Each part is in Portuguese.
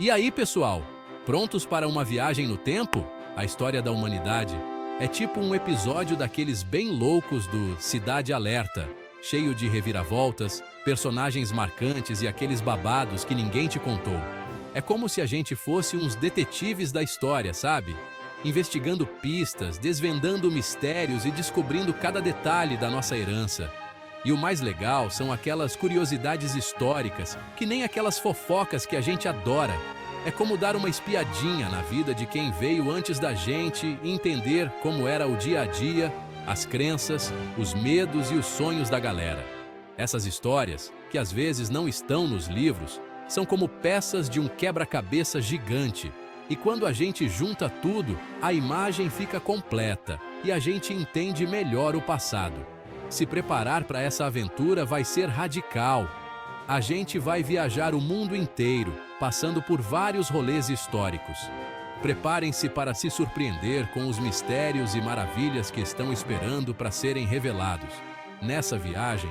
E aí, pessoal? Prontos para uma viagem no tempo? A história da humanidade é tipo um episódio daqueles bem loucos do Cidade Alerta, cheio de reviravoltas, personagens marcantes e aqueles babados que ninguém te contou. É como se a gente fosse uns detetives da história, sabe? Investigando pistas, desvendando mistérios e descobrindo cada detalhe da nossa herança. E o mais legal são aquelas curiosidades históricas, que nem aquelas fofocas que a gente adora. É como dar uma espiadinha na vida de quem veio antes da gente e entender como era o dia a dia, as crenças, os medos e os sonhos da galera. Essas histórias, que às vezes não estão nos livros, são como peças de um quebra-cabeça gigante. E quando a gente junta tudo, a imagem fica completa e a gente entende melhor o passado. Se preparar para essa aventura vai ser radical. A gente vai viajar o mundo inteiro, passando por vários rolês históricos. Preparem-se para se surpreender com os mistérios e maravilhas que estão esperando para serem revelados. Nessa viagem,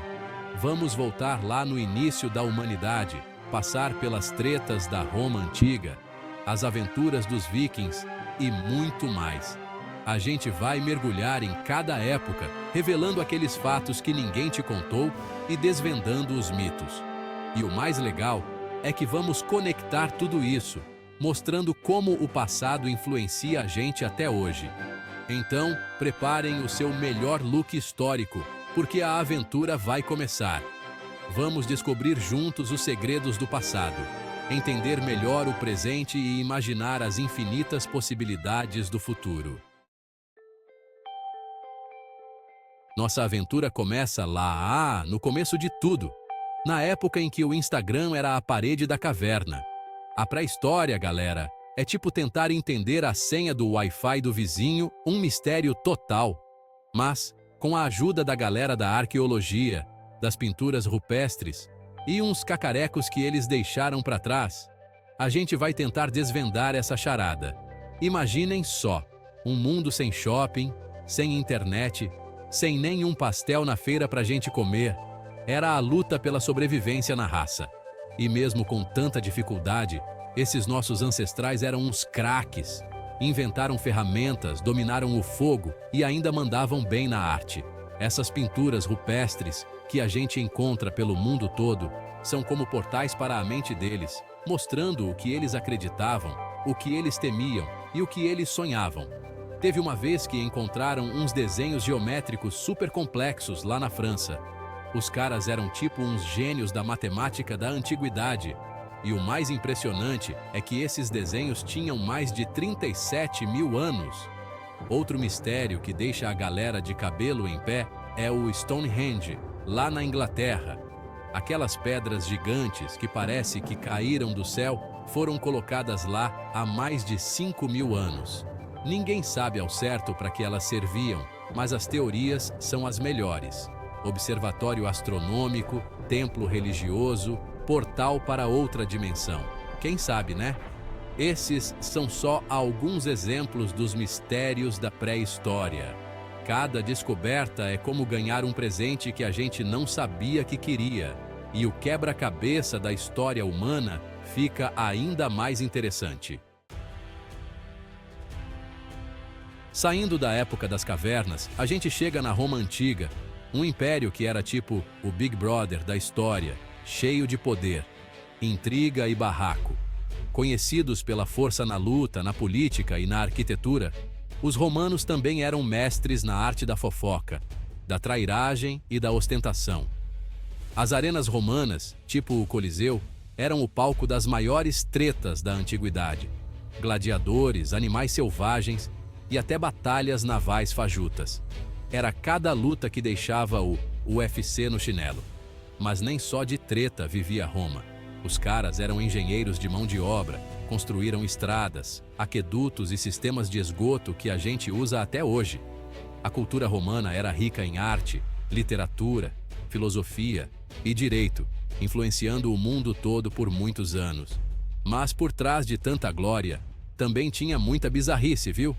vamos voltar lá no início da humanidade, passar pelas tretas da Roma antiga, as aventuras dos vikings e muito mais. A gente vai mergulhar em cada época, revelando aqueles fatos que ninguém te contou e desvendando os mitos. E o mais legal é que vamos conectar tudo isso, mostrando como o passado influencia a gente até hoje. Então, preparem o seu melhor look histórico, porque a aventura vai começar. Vamos descobrir juntos os segredos do passado, entender melhor o presente e imaginar as infinitas possibilidades do futuro. Nossa aventura começa lá, no começo de tudo, na época em que o Instagram era a parede da caverna. A pré-história, galera, é tipo tentar entender a senha do Wi-Fi do vizinho, um mistério total. Mas, com a ajuda da galera da arqueologia, das pinturas rupestres e uns cacarecos que eles deixaram para trás, a gente vai tentar desvendar essa charada. Imaginem só, um mundo sem shopping, sem internet, sem nenhum pastel na feira pra gente comer. Era a luta pela sobrevivência na raça. E mesmo com tanta dificuldade, esses nossos ancestrais eram uns craques. Inventaram ferramentas, dominaram o fogo e ainda mandavam bem na arte. Essas pinturas rupestres, que a gente encontra pelo mundo todo, são como portais para a mente deles, mostrando o que eles acreditavam, o que eles temiam e o que eles sonhavam. Teve uma vez que encontraram uns desenhos geométricos super complexos lá na França. Os caras eram tipo uns gênios da matemática da antiguidade. E o mais impressionante é que esses desenhos tinham mais de 37 mil anos. Outro mistério que deixa a galera de cabelo em pé é o Stonehenge, lá na Inglaterra. Aquelas pedras gigantes que parece que caíram do céu foram colocadas lá há mais de 5 mil anos. Ninguém sabe ao certo para que elas serviam, mas as teorias são as melhores. Observatório astronômico, templo religioso, portal para outra dimensão. Quem sabe, né? Esses são só alguns exemplos dos mistérios da pré-história. Cada descoberta é como ganhar um presente que a gente não sabia que queria. E o quebra-cabeça da história humana fica ainda mais interessante. Saindo da época das cavernas, a gente chega na Roma Antiga, um império que era tipo o Big Brother da história, cheio de poder, intriga e barraco. Conhecidos pela força na luta, na política e na arquitetura, os romanos também eram mestres na arte da fofoca, da trairagem e da ostentação. As arenas romanas, tipo o Coliseu, eram o palco das maiores tretas da antiguidade. Gladiadores, animais selvagens e até batalhas navais fajutas. Era cada luta que deixava o UFC no chinelo. Mas nem só de treta vivia Roma. Os caras eram engenheiros de mão de obra, construíram estradas, aquedutos e sistemas de esgoto que a gente usa até hoje. A cultura romana era rica em arte, literatura, filosofia e direito, influenciando o mundo todo por muitos anos. Mas por trás de tanta glória, também tinha muita bizarrice, viu?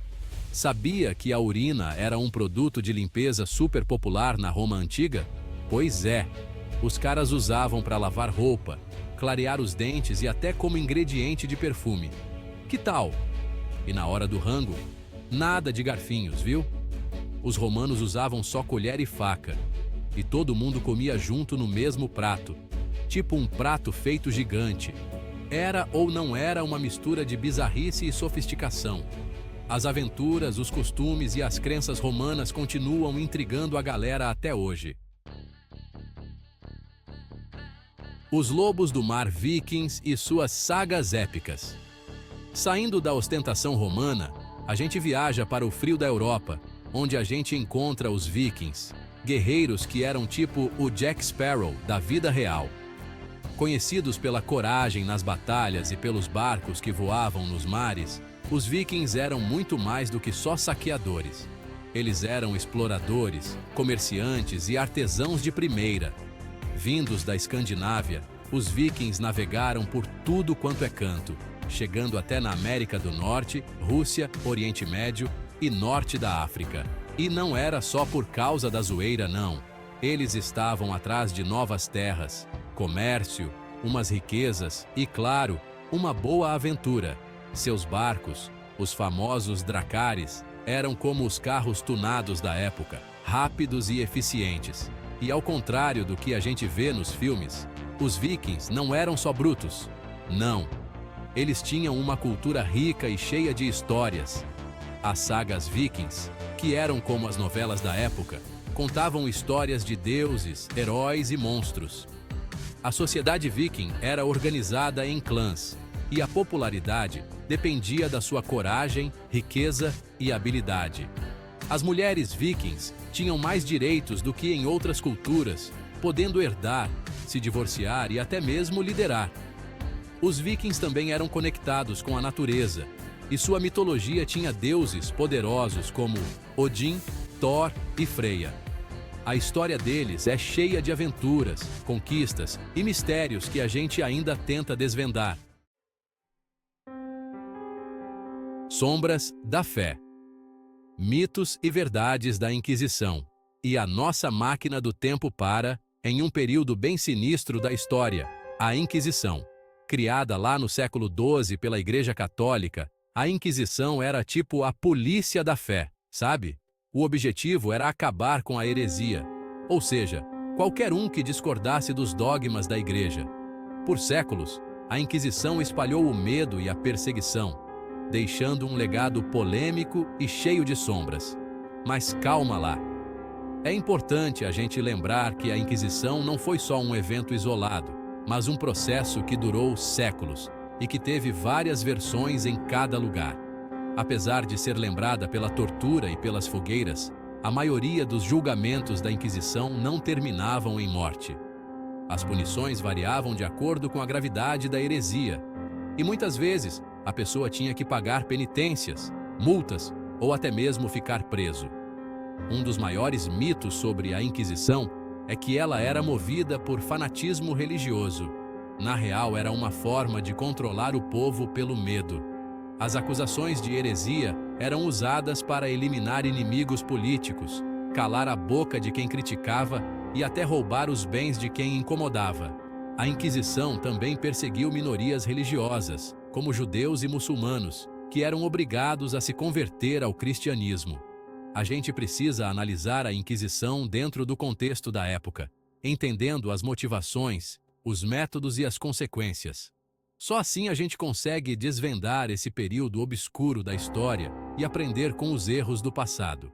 Sabia que a urina era um produto de limpeza super popular na Roma Antiga? Pois é, os caras usavam para lavar roupa, clarear os dentes e até como ingrediente de perfume. Que tal? E na hora do rango, nada de garfinhos, viu? Os romanos usavam só colher e faca, e todo mundo comia junto no mesmo prato, tipo um prato feito gigante. Era ou não era uma mistura de bizarrice e sofisticação. As aventuras, os costumes e as crenças romanas continuam intrigando a galera até hoje. Os lobos do mar vikings e suas sagas épicas. Saindo da ostentação romana, a gente viaja para o frio da Europa, onde a gente encontra os vikings, guerreiros que eram tipo o Jack Sparrow da vida real. Conhecidos pela coragem nas batalhas e pelos barcos que voavam nos mares, os vikings eram muito mais do que só saqueadores. Eles eram exploradores, comerciantes e artesãos de primeira. Vindos da Escandinávia, os vikings navegaram por tudo quanto é canto, chegando até na América do Norte, Rússia, Oriente Médio e Norte da África. E não era só por causa da zoeira, não. Eles estavam atrás de novas terras, comércio, umas riquezas e, claro, uma boa aventura. Seus barcos, os famosos dracares, eram como os carros tunados da época, rápidos e eficientes. E ao contrário do que a gente vê nos filmes, os vikings não eram só brutos. Não. Eles tinham uma cultura rica e cheia de histórias. As sagas vikings, que eram como as novelas da época, contavam histórias de deuses, heróis e monstros. A sociedade viking era organizada em clãs, e a popularidade dependia da sua coragem, riqueza e habilidade. As mulheres vikings tinham mais direitos do que em outras culturas, podendo herdar, se divorciar e até mesmo liderar. Os vikings também eram conectados com a natureza, e sua mitologia tinha deuses poderosos como Odin, Thor e Freya. A história deles é cheia de aventuras, conquistas e mistérios que a gente ainda tenta desvendar. Sombras da fé. Mitos e verdades da Inquisição. E a nossa máquina do tempo para, em um período bem sinistro da história, a Inquisição. Criada lá no século XII pela Igreja Católica, a Inquisição era tipo a polícia da fé, sabe? O objetivo era acabar com a heresia, ou seja, qualquer um que discordasse dos dogmas da Igreja. Por séculos, a Inquisição espalhou o medo e a perseguição, deixando um legado polêmico e cheio de sombras. Mas calma lá. É importante a gente lembrar que a Inquisição não foi só um evento isolado, mas um processo que durou séculos e que teve várias versões em cada lugar. Apesar de ser lembrada pela tortura e pelas fogueiras, a maioria dos julgamentos da Inquisição não terminavam em morte. As punições variavam de acordo com a gravidade da heresia, e muitas vezes a pessoa tinha que pagar penitências, multas ou até mesmo ficar preso. Um dos maiores mitos sobre a Inquisição é que ela era movida por fanatismo religioso. Na real, era uma forma de controlar o povo pelo medo. As acusações de heresia eram usadas para eliminar inimigos políticos, calar a boca de quem criticava e até roubar os bens de quem incomodava. A Inquisição também perseguiu minorias religiosas, como judeus e muçulmanos, que eram obrigados a se converter ao cristianismo. A gente precisa analisar a Inquisição dentro do contexto da época, entendendo as motivações, os métodos e as consequências. Só assim a gente consegue desvendar esse período obscuro da história e aprender com os erros do passado.